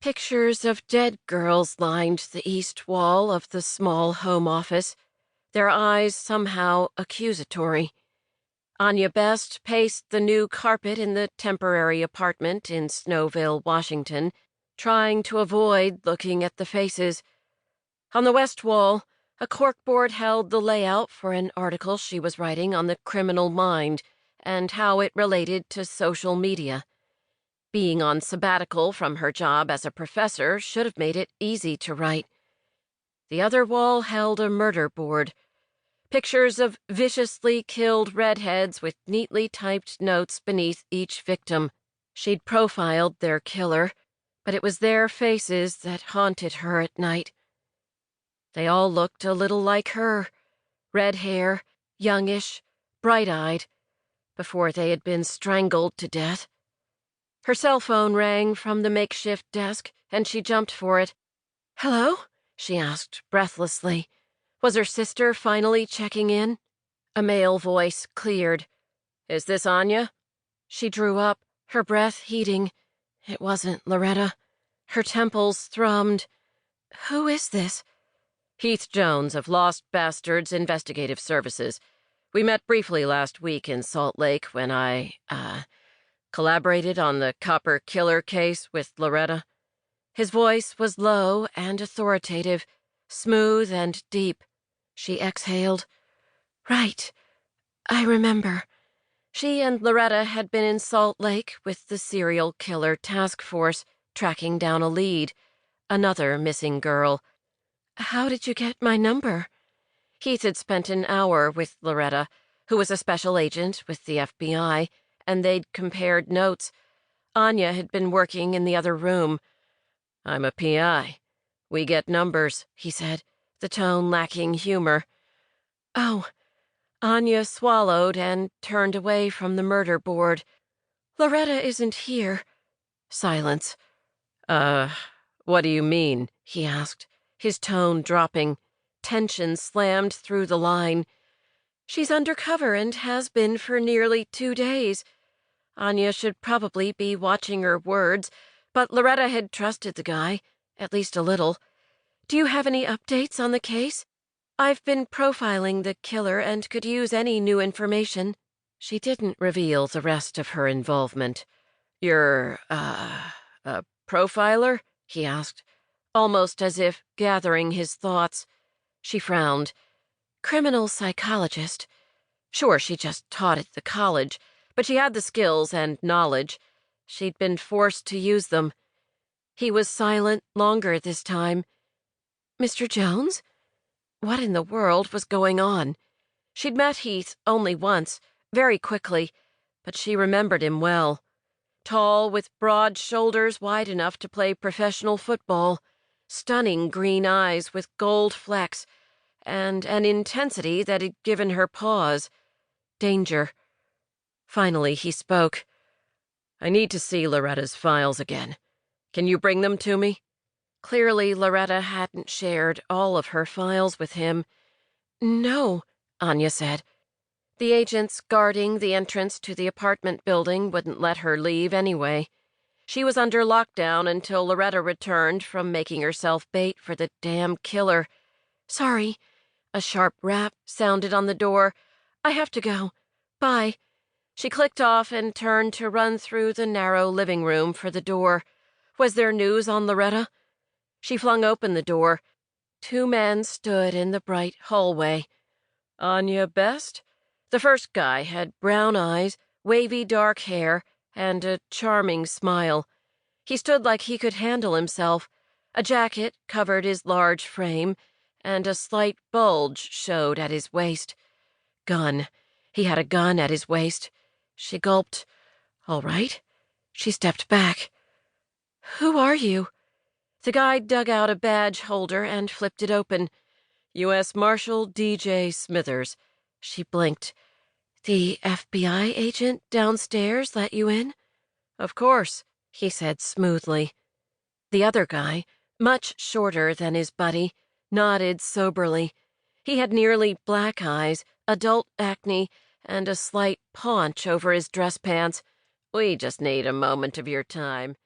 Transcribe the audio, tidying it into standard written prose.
Pictures of dead girls lined the east wall of the small home office, their eyes somehow accusatory. Anya Best paced the new carpet in the temporary apartment in Snowville, Washington, trying to avoid looking at the faces. On the west wall, a corkboard held the layout for an article she was writing on the criminal mind and how it related to social media. Being on sabbatical from her job as a professor should have made it easy to write. The other wall held a murder board. Pictures of viciously killed redheads with neatly typed notes beneath each victim. She'd profiled their killer, but it was their faces that haunted her at night. They all looked a little like her. Red hair, youngish, bright-eyed, before they had been strangled to death. Her cell phone rang from the makeshift desk, and she jumped for it. "Hello?" she asked breathlessly. Was her sister finally checking in? A male voice cleared. "Is this Anya?" She drew up, her breath heating. It wasn't Loretta. Her temples thrummed. "Who is this?" "Heath Jones of Lost Bastards Investigative Services. We met briefly last week in Salt Lake when I, collaborated on the copper killer case with Loretta." His voice was low and authoritative, smooth and deep. She exhaled. "Right. I remember." She and Loretta had been in Salt Lake with the serial killer task force, tracking down a lead, another missing girl. "How did you get my number?" Heath had spent an hour with Loretta, who was a special agent with the FBI, and they'd compared notes. Anya had been working in the other room. "I'm a PI. We get numbers," he said, the tone lacking humor. "Oh." Anya swallowed and turned away from the murder board. "Loretta isn't here." Silence. What do you mean?" he asked, his tone dropping. Tension slammed through the line. "She's undercover and has been for nearly 2 days." Anya should probably be watching her words, but Loretta had trusted the guy, at least a little. "Do you have any updates on the case? I've been profiling the killer and could use any new information." She didn't reveal the rest of her involvement. "You're, a profiler?" he asked, almost as if gathering his thoughts. She frowned. "Criminal psychologist." Sure, she just taught at the college, but she had the skills and knowledge. She'd been forced to use them. He was silent longer this time. "Mr. Jones?" What in the world was going on? She'd met Heath only once, very quickly, but she remembered him well. Tall, with broad shoulders wide enough to play professional football, stunning green eyes with gold flecks, and an intensity that had given her pause. Danger. Finally, he spoke. "I need to see Loretta's files again. Can you bring them to me?" Clearly, Loretta hadn't shared all of her files with him. "No," Anya said. The agents guarding the entrance to the apartment building wouldn't let her leave anyway. She was under lockdown until Loretta returned from making herself bait for the damn killer. "Sorry." A sharp rap sounded on the door. "I have to go. Bye." She clicked off and turned to run through the narrow living room for the door. Was there news on Loretta? She flung open the door. 2 men stood in the bright hallway. "Anya Best?" The first guy had brown eyes, wavy dark hair, and a charming smile. He stood like he could handle himself. A jacket covered his large frame, and a slight bulge showed at his waist. Gun. He had a gun at his waist. She gulped. "All right." She stepped back. "Who are you?" The guy dug out a badge holder and flipped it open. "U.S. Marshal D.J. Smithers." She blinked. "The FBI agent downstairs let you in?" "Of course," he said smoothly. The other guy, much shorter than his buddy, nodded soberly. He had nearly black eyes, adult acne, and a slight paunch over his dress pants. "We just need a moment of your time."